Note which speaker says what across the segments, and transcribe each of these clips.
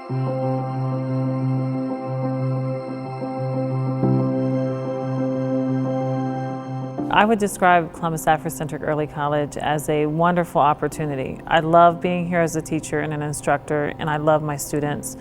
Speaker 1: I would describe Columbus Afrocentric Early College as a wonderful opportunity. I love being here as a teacher and an instructor, and I love my students.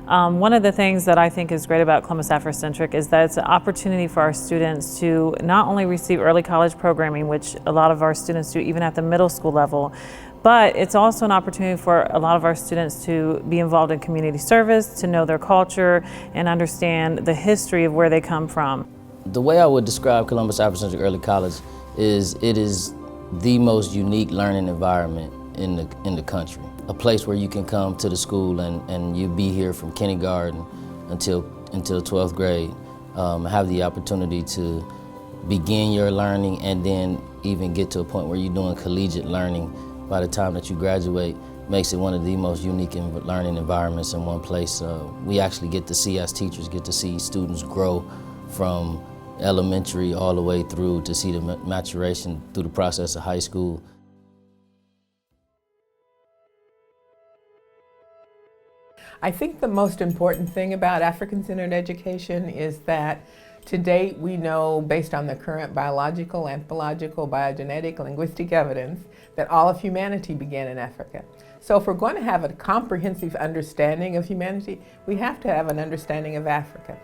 Speaker 1: One of the things that I think is great about Columbus Afrocentric is that it's an opportunity for our students to not only receive early college programming, which a lot of our students do even at the middle school level, but it's also an opportunity for a lot of our students to be involved in community service, to know their culture, and understand the history of where they come from.
Speaker 2: The way I would describe Columbus Afrocentric Early College is it is the most unique learning environment in the country. A place where you can come to the school and you be here from kindergarten until 12th grade, have the opportunity to begin your learning and then even get to a point where you're doing collegiate learning by the time that you graduate. Makes it one of the most unique learning environments in one place. We actually get to see, as teachers, get to see students grow from elementary all the way through to see the maturation through the process of high school.
Speaker 3: I think the most important thing about African-centered education is that to date we know, based on the current biological, anthropological, biogenetic, linguistic evidence, that all of humanity began in Africa. So if we're going to have a comprehensive understanding of humanity, we have to have an understanding of Africa.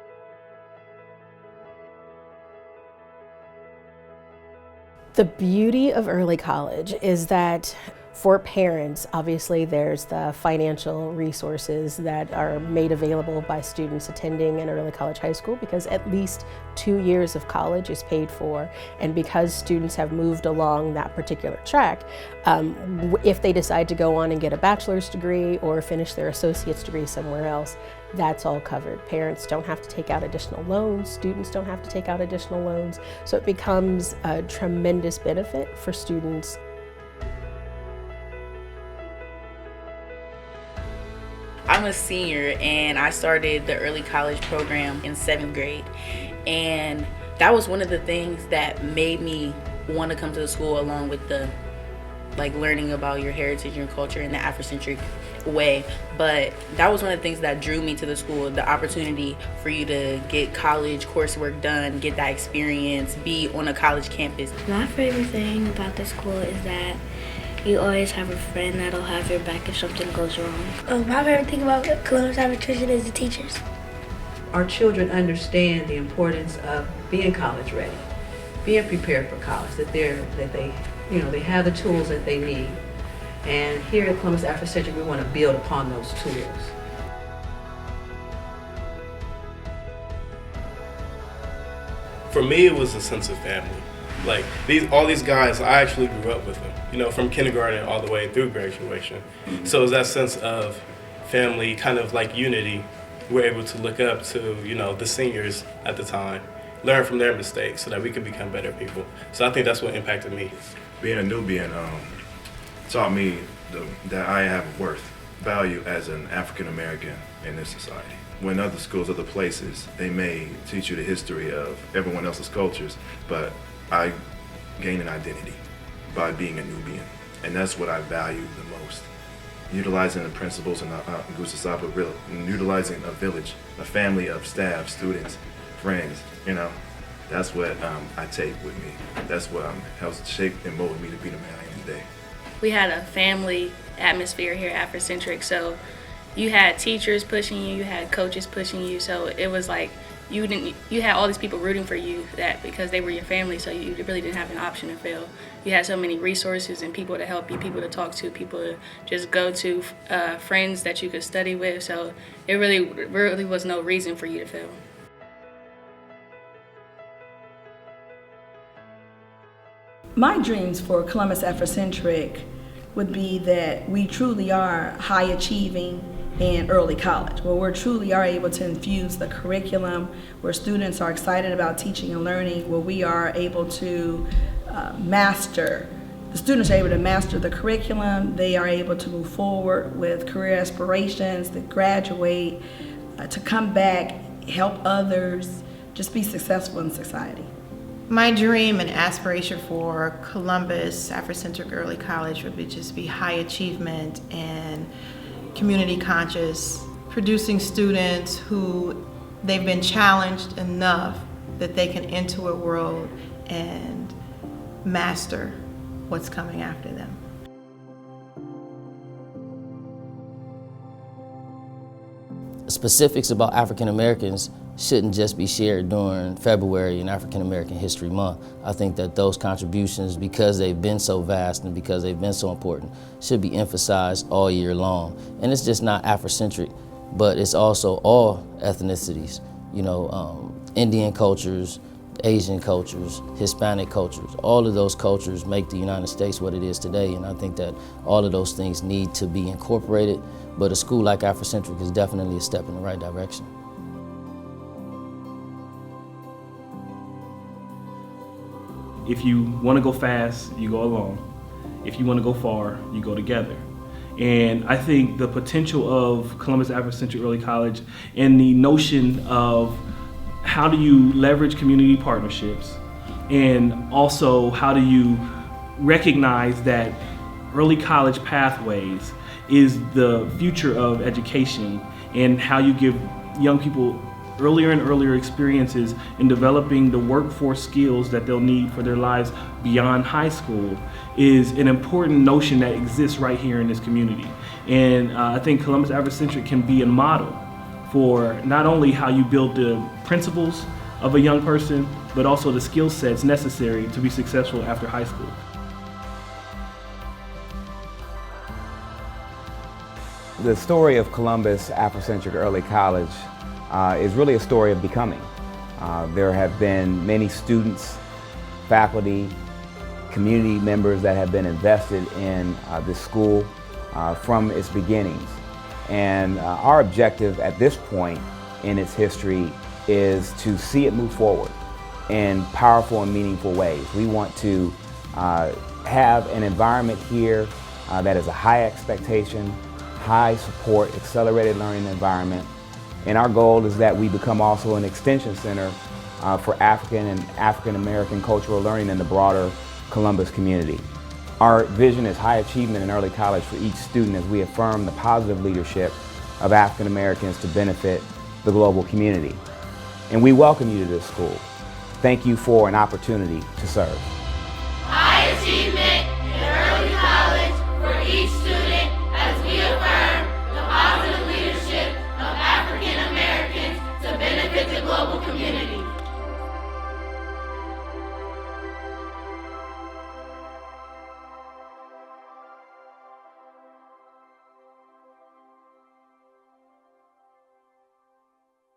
Speaker 4: The beauty of early college is that for parents, obviously there's the financial resources that are made available by students attending an early college high school, because at least 2 years of college is paid for, and because students have moved along that particular track, if they decide to go on and get a bachelor's degree or finish their associate's degree somewhere else, that's all covered. Parents don't have to take out additional loans, students don't have to take out additional loans, so it becomes a tremendous benefit for students.
Speaker 5: I'm a senior and I started the early college program in 7th grade, and that was one of the things that made me want to come to the school, along with the learning about your heritage and your culture in the Afrocentric way. But that was one of the things that drew me to the school, the opportunity for you to get college coursework done, get that experience, be on a college campus.
Speaker 6: My favorite thing about the school is that you always have a friend that'll have your back if something goes wrong.
Speaker 7: My favorite thing about Columbus Afrocentric is the teachers.
Speaker 8: Our children understand the importance of being college ready, being prepared for college, that they have the tools that they need. And here at Columbus Afrocentric, we want to build upon those tools.
Speaker 9: For me, it was a sense of family. All these guys, I actually grew up with them, from kindergarten all the way through graduation. So it was that sense of family, kind of like unity. We're able to look up to, the seniors at the time, learn from their mistakes so that we can become better people. So I think that's what impacted me.
Speaker 10: Being a Nubian taught me that I have worth, value as an African American in this society. When other schools, other places, they may teach you the history of everyone else's cultures, but I gain an identity by being a Nubian, and that's what I value the most. Utilizing the principles in Gusasaba, utilizing a village, a family of staff, students, friends, that's what I take with me. That's what helps shape and mold me to be the man I am today.
Speaker 11: We had a family atmosphere here at Afrocentric, so you had teachers pushing you, you had coaches pushing you, so it was like you had all these people rooting for you, that because they were your family, so you really didn't have an option to fail. You had so many resources and people to help you, people to talk to, people to just go to, friends that you could study with, so it really was no reason for you to fail.
Speaker 12: My dreams for Columbus Afrocentric would be that we truly are high achieving in early college, where we truly are able to infuse the curriculum, where students are excited about teaching and learning, where we are able to the students are able to master the curriculum, they are able to move forward with career aspirations, to graduate, to come back, help others, just be successful in society.
Speaker 13: My dream and aspiration for Columbus Afrocentric Early College would just be high achievement and community conscious producing students who they've been challenged enough that they can enter a world and master what's coming after them.
Speaker 2: Specifics about African Americans shouldn't just be shared during February and African American History Month. I think that those contributions, because they've been so vast and because they've been so important, should be emphasized all year long. And it's just not Afrocentric, but it's also all ethnicities, you know, Indian cultures, Asian cultures, Hispanic cultures. All of those cultures make the United States what it is today, and I think that all of those things need to be incorporated, but a school like Afrocentric is definitely a step in the right direction.
Speaker 14: If you want to go fast, you go alone. If you want to go far, you go together. And I think the potential of Columbus Afrocentric Early College and the notion of how do you leverage community partnerships, and also how do you recognize that early college pathways is the future of education, and how you give young people earlier and earlier experiences in developing the workforce skills that they'll need for their lives beyond high school is an important notion that exists right here in this community. And I think Columbus Afrocentric can be a model for not only how you build the principles of a young person, but also the skill sets necessary to be successful after high school.
Speaker 15: The story of Columbus Afrocentric Early College is really a story of becoming. There have been many students, faculty, community members that have been invested in this school from its beginnings. And our objective at this point in its history is to see it move forward in powerful and meaningful ways. We want to have an environment here that is a high expectation, high support, accelerated learning environment. And our goal is that we become also an extension center for African and African American cultural learning in the broader Columbus community. Our vision is high achievement in early college for each student as we affirm the positive leadership of African Americans to benefit the global community. And we welcome you to this school. Thank you for an opportunity to serve.
Speaker 16: High achievement.